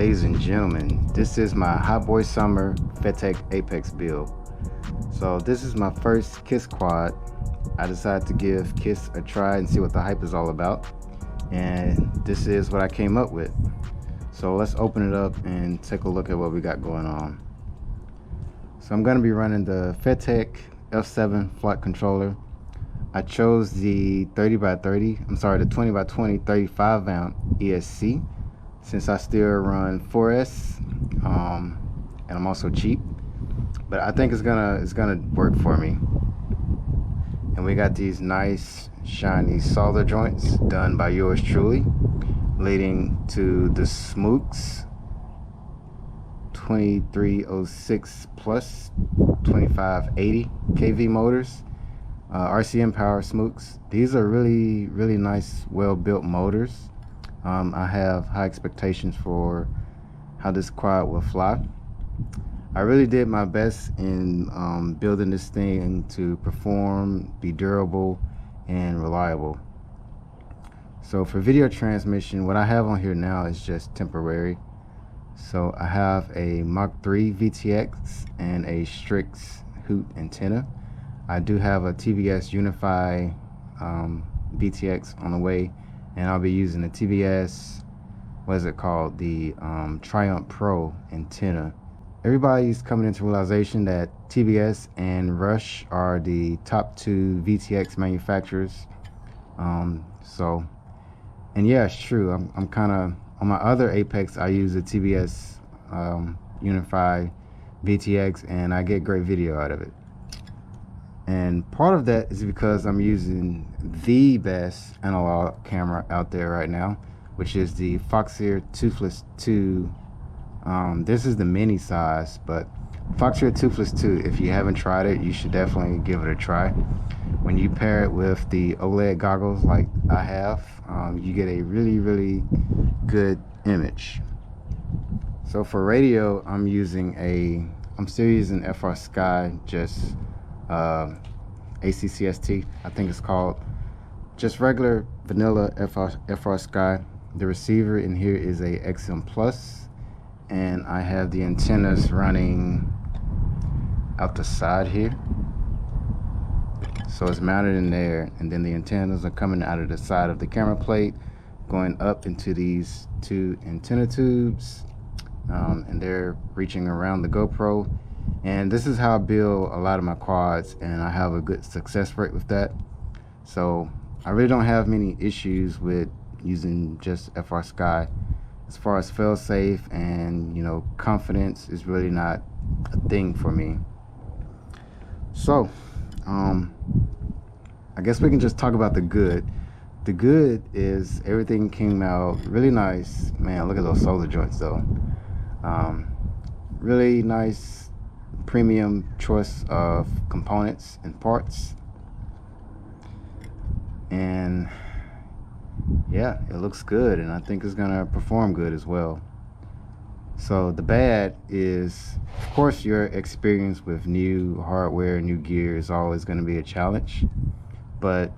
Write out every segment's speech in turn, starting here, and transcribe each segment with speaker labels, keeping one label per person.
Speaker 1: Ladies and gentlemen, this is my Hot Boy Summer FETTEC Apex build. So this is my first KISS quad. I decided to give KISS a try and see what the hype is all about, and this is what I came up with. So let's open it up and take a look at what we got going on. So I'm going to be running the FETTEC F7 flight controller. I chose the 20x20 35 amp ESC since I still run 4S, and I'm also cheap, but I think it's gonna work for me. And we got these nice shiny solder joints done by yours truly, leading to the Smoox 2306 plus 2580 kV motors, RCInpower Smoox. These are really nice, well-built motors. I have high expectations for how this quad will fly. I really did my best in building this thing to perform, be durable, and reliable. So for video transmission, what I have on here now is just temporary. So I have a Mach 3 VTX and a Strix Hoot antenna. I do have a TBS Unify VTX on the way, and I'll be using the TBS, what is it called, the Triumph Pro antenna. Everybody's coming into realization that TBS and Rush are the top two VTX manufacturers. And yeah, it's true. I'm kind of, on my other Apex, I use the TBS Unify VTX, and I get great video out of it. And part of that is because I'm using the best analog camera out there right now, which is the Foxeer Toothless 2. This is the mini size, but Foxeer Toothless 2, if you haven't tried it, you should definitely give it a try. When you pair it with the OLED goggles like I have, you get a really good image. So for radio, I'm still using FRsky, just ACCST, I think it's called, just regular vanilla FRsky. The receiver in here is a XM Plus, and I have the antennas running out the side here. So it's mounted in there, and then the antennas are coming out of the side of the camera plate, going up into these two antenna tubes, and they're reaching around the GoPro. And this is how I build a lot of my quads, and I have a good success rate with that. So I really don't have many issues with using just FRsky. As far as fail safe and, you know, confidence is really not a thing for me. So I guess we can just talk about the good. The good is everything came out really nice. Man, look at those solder joints though. Really nice premium choice of components and parts, and yeah, it looks good, and I think it's gonna perform good as well. So the bad is, of course, your experience with new hardware, new gear is always going to be a challenge, but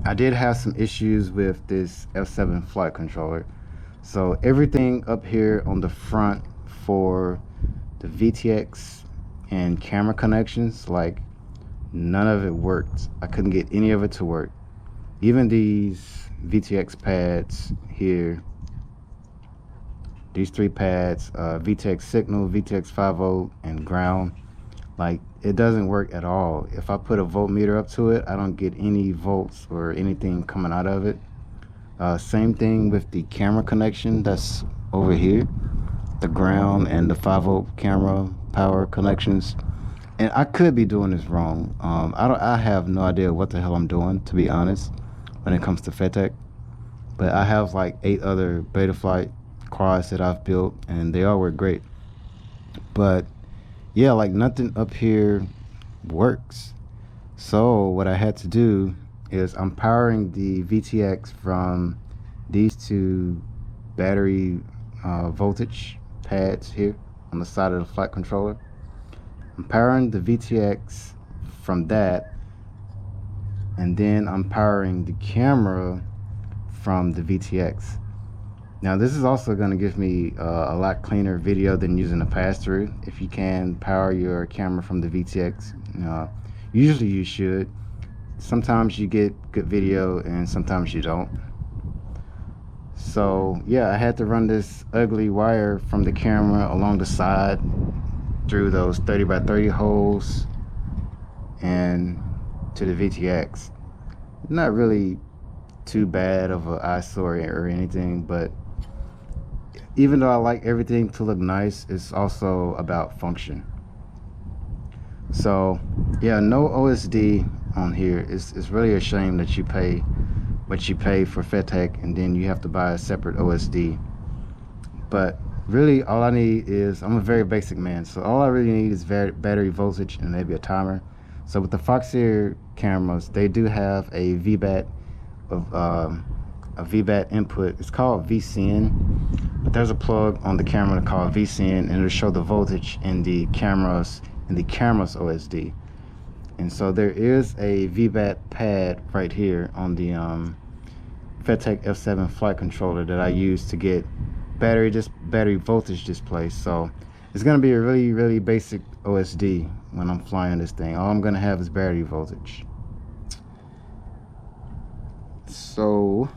Speaker 1: I did have some issues with this F7 flight controller. So everything up here on the front for the VTX and camera connections, like, none of it worked. I couldn't get any of it to work. Even these VTX pads here, these three pads, VTX signal, VTX 5V, and ground, like, it doesn't work at all. If I put a voltmeter up to it, I don't get any volts or anything coming out of it. Same thing with the camera connection that's over here, the ground and the 5V camera power connections. And I could be doing this wrong. I have no idea what the hell I'm doing, to be honest, when it comes to FETTEC. But I have like 8 other Betaflight quads that I've built, and they all work great. But yeah, like, nothing up here works. So what I had to do is I'm powering the VTX from these two battery voltage pads here on the side of the flight controller. I'm powering the VTX from that, and then I'm powering the camera from the VTX. Now this is also going to give me a lot cleaner video than using a pass-through. If you can power your camera from the VTX, usually you should. Sometimes you get good video and sometimes you don't. So yeah, I had to run this ugly wire from the camera along the side through those 30 by 30 holes and to the VTX. Not really too bad of an eyesore or anything, but even though I like everything to look nice, it's also about function. So yeah, no OSD on here. It's really a shame that you pay what you pay for FETTEC and then you have to buy a separate OSD. But really all I need is, I'm a very basic man, so all I really need is battery voltage and maybe a timer. So with the Foxeer cameras, they do have a VBAT of a VBAT input. It's called VCN, but there's a plug on the camera called VCN, and it'll show the voltage in the camera's OSD. And so there is a VBAT pad right here on the FETTEC F7 flight controller that I use to get battery voltage display. So it's going to be a really basic OSD when I'm flying this thing. All I'm going to have is battery voltage. So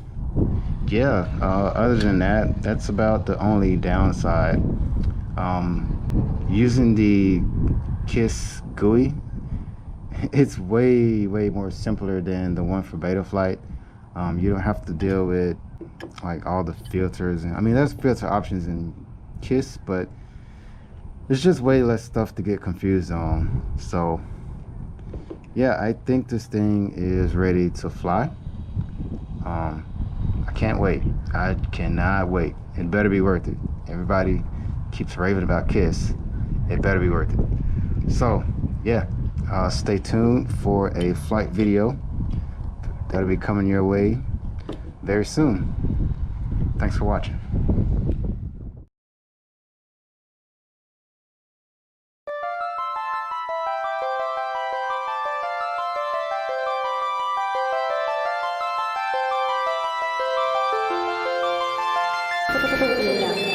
Speaker 1: yeah, other than that, that's about the only downside. Using the KISS GUI, it's way more simpler than the one for Betaflight. You don't have to deal with like all the filters, and I mean there's filter options in KISS, but there's just way less stuff to get confused on. So yeah, I think this thing is ready to fly. I can't wait. I cannot wait. It better be worth it. Everybody keeps raving about KISS. It better be worth it. So yeah, stay tuned for a flight video that'll be coming your way very soon. Thanks for watching.
Speaker 2: Hoot.